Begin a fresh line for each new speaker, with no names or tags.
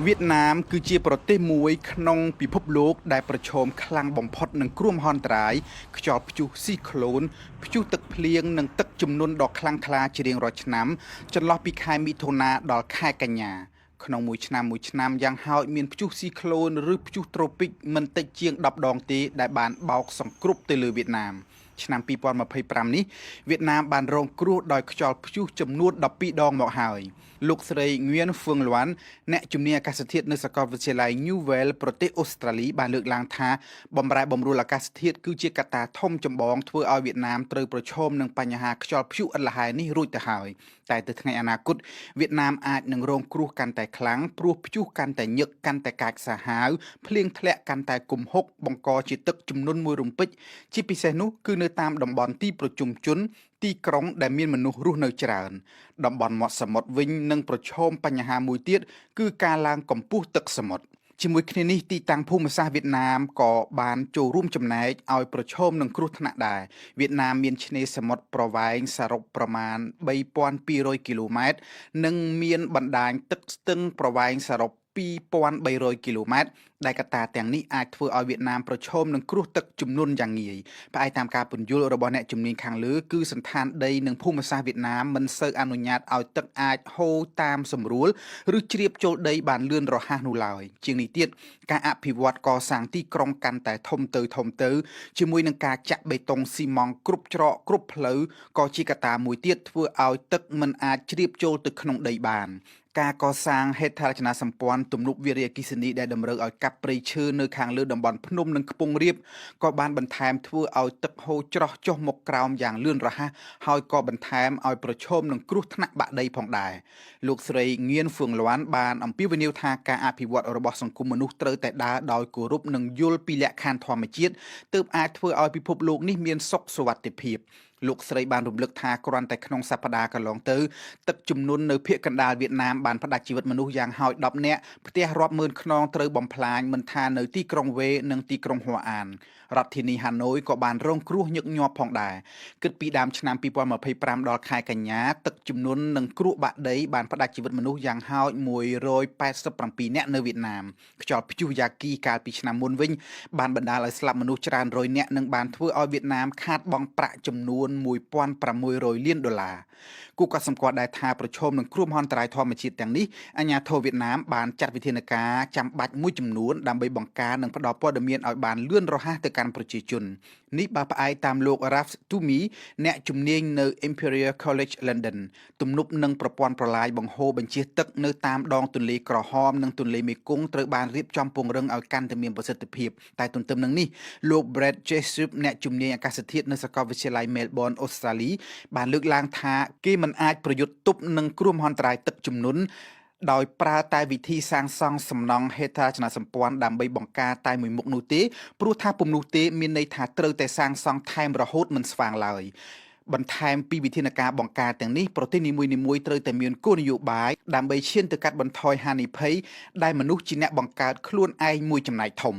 វៀតណាមគឺជាប្រទេសមួយក្នុងពិភពលោកដែលប្រឈមខ្លាំងបំផុតនឹងគ្រោះមហន្តរាយខ្យល់ព្យុះស៊ីក្លូនព្យុះទឹកភ្លៀងនិងទឹកជំនន់ដ៏ខ្លាំងក្លាជារៀងរាល់ឆ្នាំចន្លោះពីខែមិថុនាដល់ខែកញ្ញាក្នុងមួយឆ្នាំយ៉ាងហោចមានព្យុះស៊ីក្លូនឬព្យុះត្រូពិកមិនតិចជាង10ដងទេដែលបានបោកសង្គ្រុបទៅលើវៀតណាមឆ្នាំ2025នេះវៀតណាមបានរងគ្រោះដោយខ្យល់ព្យុះចំនួន12ដងមកហើយលោកស្រីងឿនហ្វឿងលាន់អ្នកជំនាញអាកាសធាតុនៅសាកលវិទ្យាល័យ Newell ប្រទេសអូស្ត្រាលីបានលើកឡើងថាបម្រែបម្រួលអាកាសធាតុគឺជាកត្តាធំចម្បងធ្វើឲ្យវៀតណាមត្រូវប្រឈមនឹងបញ្ហាខ្យល់ព្យុះឥតល្ហែនេះរួចទៅហើយតែទៅថ្ងៃអនាគតវៀតណាមអាចនឹងរងគ្រោះកាន់តែខ្លាំងព្រោះព្យុះកាន់តែញឹកកាន់តែកាចសាហាវភ្លៀងធ្លាក់កាន់តែគំហុកបង្កជាទឹកជំនន់មួយរំពេចជាពិសេសនោះគឺនៅតាមតំបន់ទីប្រជុំជនទីក្រុងដែលមានមនុស្សរស់នៅច្រើនតំបន់មាត់សមុទ្រវិញនឹងប្រឈមបញ្ហាមួយទៀតគឺការឡើងកម្ពស់ទឹកសមុទ្រជាមួយគ្នានេះទីតាំងភូមិសាស្ត្រវៀតណាមក៏បានចូលរួមចំណែកឲ្យប្រឈមនឹងគ្រោះថ្នាក់ដែរវៀតណាមមានឆ្នេរសមុទ្រប្រវែងសរុបប្រមាណ3200គីឡូម៉ែត្រនិងមានបណ្ដាញទឹកស្ទឹងប្រវែងសរុប2300គីឡូម៉ែត្រដែលកត្តាទាំងនេះអាចធ្វើឲ្យវៀតណាមប្រឈមនឹងគ្រោះទឹកជំនន់យ៉ាងងាយផ្អែកតាមការពន្យល់របស់អ្នកជំនាញខាងលើគឺសន្តានដីនិងភូមិសាស្ត្រវៀតណាមមិនសូវអនុញ្ញាតឲ្យទឹកអាចហូរតាមសម្រួលឬជ្រាបចូលដីបានលឿនរហ័សនោះឡើយជាងនេះទៀតការអភិវឌ្ឍកសាងទីក្រុងកាន់តែធំទៅជាមួយនឹងការចាក់បេតុងស៊ីម៉ង់គ្រប់ច្រកគ្រប់ផ្លូវក៏ជាកត្តាមួយទៀតធ្វើឲ្យទឹកមិនអាចជ្រាបចូលទៅក្នុងដីបានការកសាងហេដ្ឋារចនាសម្ព័ន្ធទំនប់វារីអគ្គិសនីដែលតម្រូវឲ្យកាប់ព្រៃឈើនៅខាងលើតំបន់ភ្នំនិងខ្ពង់រាបក៏បានបន្ថែមធ្វើឲ្យទឹកហូរច្រោះចុះមកក្រោមយ៉ាងលឿនរហ័សហើយក៏បន្ថែមឲ្យប្រឈមនឹងគ្រោះថ្នាក់បាក់ដីផងដែរលោកស្រីងៀនហ្វឿងលាន់បានអំពាវនាវថាការអភិវឌ្ឍរបស់សង្គមមនុស្សត្រូវតែដើរដោយគោរពនិងយល់ពីលក្ខខណ្ឌធម្មជាតិទើបអាចធ្វើឲ្យពិភពលោកនេះមានសុខសុវត្ថិភាពលោកស្រីបានរំលឹកថាគ្រាន់តែក្នុងសប្តាហ៍កន្លងទៅទឹកជំនន់នៅភាគកណ្ដាលវៀតណាមបានផ្តាច់ជីវិតមនុស្សយ៉ាងហោច10នាក់ផ្ទះរាប់ម៉ឺនខ្នងត្រូវបំផ្លាញមិនថានៅទីក្រុងវេនិងទីក្រុងហួអានរដ្ឋធានីហាណូយក៏បានរងគ្រោះញឹកញាប់ផងដែរគិតពីដើមឆ្នាំ2025ដល់ខែកញ្ញាទឹកជំនន់និងគ្រោះបាក់ដីបានផ្តាច់ជីវិតមនុស្សយ៉ាងហោច187នាក់នៅវៀតណាមខ្យល់ព្យុះយ៉ាគីកាលពីឆ្នាំមុនវិញបានបណ្ដាលឲ្យស្លាប់មនុស្សច្រើនរយនាក់និងបានធ្វើឲ្យវៀតណាមខាតបង់ប្រាក់ចំនួន$1,600 លានគូក៏សម្គាល់ដែរថាប្រឈមនឹងគ្រោះមហន្តរាយធម្មជាតិទាំងនេះអាជ្ញាធរវៀតណាមបានចាត់វិធានការចាំបាច់មួយចំនួនដើម្បីបង្ការនិងផ្តល់ព័ត៌មានឲ្យបានលឿនរហ័សទៅកាន់ប្រជាជននេះបើផ្អែកតាមលោក Ralph Toomey អ្នកជំនាញនៅ Imperial College London ទំនប់និងប្រព័ន្ធប្រឡាយបង្ហូរបញ្ជាទឹកនៅតាមដងទន្លេក្រហមនិងទន្លេមេគង្គត្រូវបានរៀបចំពង្រឹងឲ្យកាន់តែមានប្រសិទ្ធភាពតែទន្ទឹមនឹងនេះលោក Brad Jessup អ្នកជំនាញអាកាសធាតុនៅសាកលវិទ្យាល័យ Melbourne អូស្ត្រាលីបានលើកឡើងថាគេមិនអាចប្រយុទ្ធទប់នឹងគ្រោះមហន្តរាយទឹកជំនន់ដោយប្រើតែវិធីសាងសង់សំណង់ហេដ្ឋារចនាសម្ព័ន្ធដើម្បីបង្ការតែមួយមុខនោះទេព្រោះថាពុំនោះទេមានន័យថាត្រូវតែសាងសង់ថែមរហូតមិនស្វាងឡើយបន្ថែមពីវិធានការបង្ការទាំងនេះប្រទេសនីមួយៗត្រូវតែមានគោលនយោបាយដើម្បីឈានទៅកាត់បន្ថយហានិភ័យដែលមនុស្សជាអ្នកបង្កើតខ្លួនឯងមួយចំណែកធំ